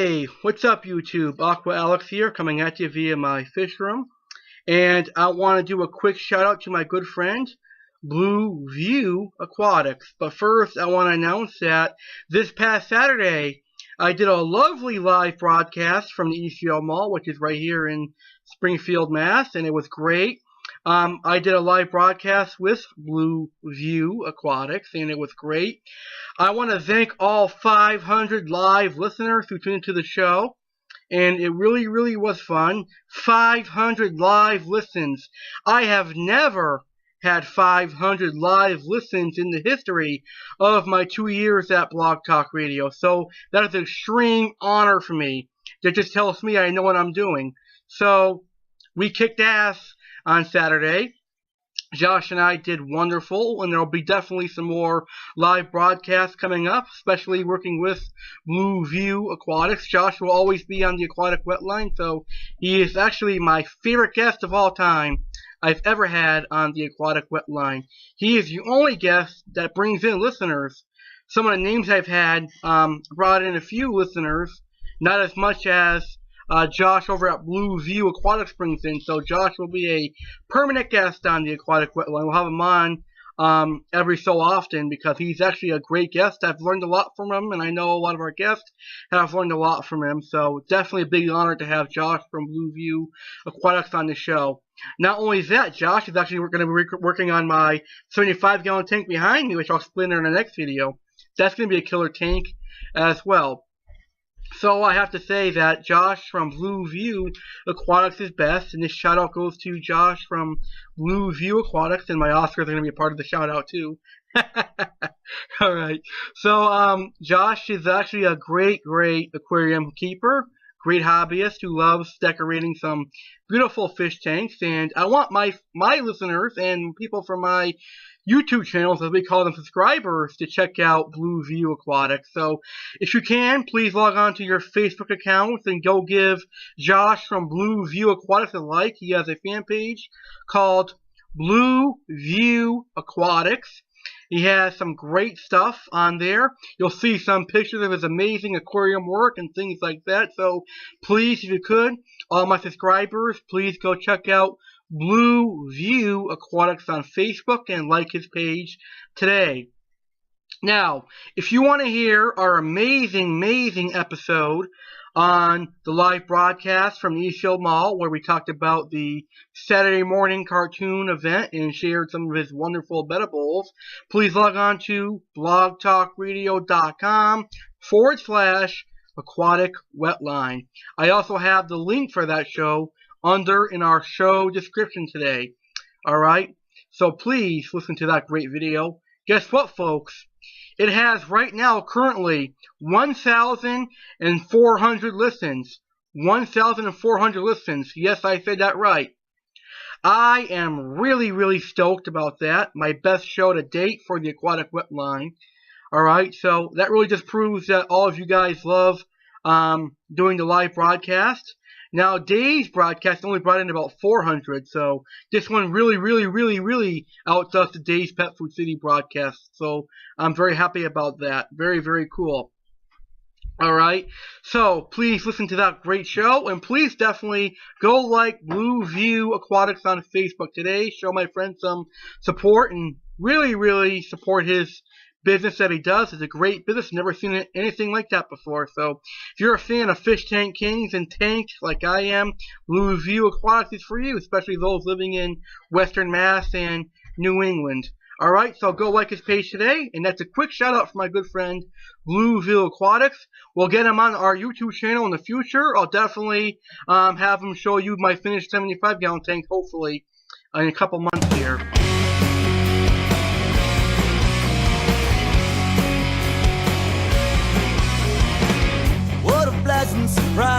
Hey, what's up YouTube? Aqua Alex here, coming at you via my fish room. And I want to do a quick shout out to my good friend, Blue View Aquatics. But first, I want to announce that this past Saturday, I did a lovely live broadcast from the ECL Mall, which is right here in Springfield, Mass. And it was great. I did a live broadcast with Blue View Aquatics, and it was great. I want to thank all 500 live listeners who tuned into the show, and it really, really was fun. 500 live listens. I have never had 500 live listens in the history of my 2 years at Blog Talk Radio, so that is an extreme honor for me. That just tells me I know what I'm doing. So, we kicked ass on Saturday. Josh and I did wonderful, and there will be definitely some more live broadcasts coming up, especially working with Blue View Aquatics. Josh will always be on the Aquatic Wetline, so he is actually my favorite guest of all time I've ever had on the Aquatic Wetline. He is the only guest that brings in listeners. Some of the names I've had brought in a few listeners, not as much as Josh over at Blue View Aquatics brings in. So Josh will be a permanent guest on the Aquatic Wetline. We'll have him on every so often because he's actually a great guest. I've learned a lot from him, and I know a lot of our guests have learned a lot from him. So definitely a big honor to have Josh from Blue View Aquatics on the show. Not only that, Josh is actually going to be working on my 75-gallon tank behind me, which I'll explain in the next video. That's going to be a killer tank as well. So I have to say that Josh from Blue View Aquatics is best, and this shout out goes to Josh from Blue View Aquatics, and my Oscars are going to be a part of the shout out too. Alright, so Josh is actually a great aquarium keeper, great hobbyist who loves decorating some beautiful fish tanks, and I want my listeners and people from my YouTube channels, as we call them, subscribers, to check out Blue View Aquatics. So, if you can, please log on to your Facebook accounts and go give Josh from Blue View Aquatics a like. He has a fan page called Blue View Aquatics. He has some great stuff on there. You'll see some pictures of his amazing aquarium work and things like that. So, please, if you could, all my subscribers, please go check out Blue View Aquatics on Facebook and like his page today. Now, if you want to hear our amazing episode on the live broadcast from the ECL Mall, where we talked about the Saturday morning cartoon event and shared some of his wonderful betta bowls, please log on to blogtalkradio.com/aquatic wetline. I also have the link for that show in our show description today. Alright? So please listen to that great video. Guess what, folks? It has right now currently 1,400 listens. 1,400 listens. Yes, I said that right. I am really stoked about that. My best show to date for the Aquatic Wetline. Alright, so that really just proves that all of you guys love doing the live broadcast. Now, Dave's broadcast only brought in about 400, so this one really outdoes the Dave's Pet Food City broadcast. So I'm very happy about that. Very cool. Alright, so please listen to that great show, and please definitely go like Blue View Aquatics on Facebook today. Show my friend some support and really support his business that he does. Is a great business. Never seen anything like that before. So if you're a fan of Fish Tank Kings and tanks like I am, Blue View Aquatics is for you, especially those living in Western Mass and New England. Alright, so go like his page today, and that's a quick shout out for my good friend Blue View Aquatics. We'll get him on our YouTube channel in the future. I'll definitely have him show you my finished 75-gallon tank, hopefully, in a couple months here. What a pleasant surprise.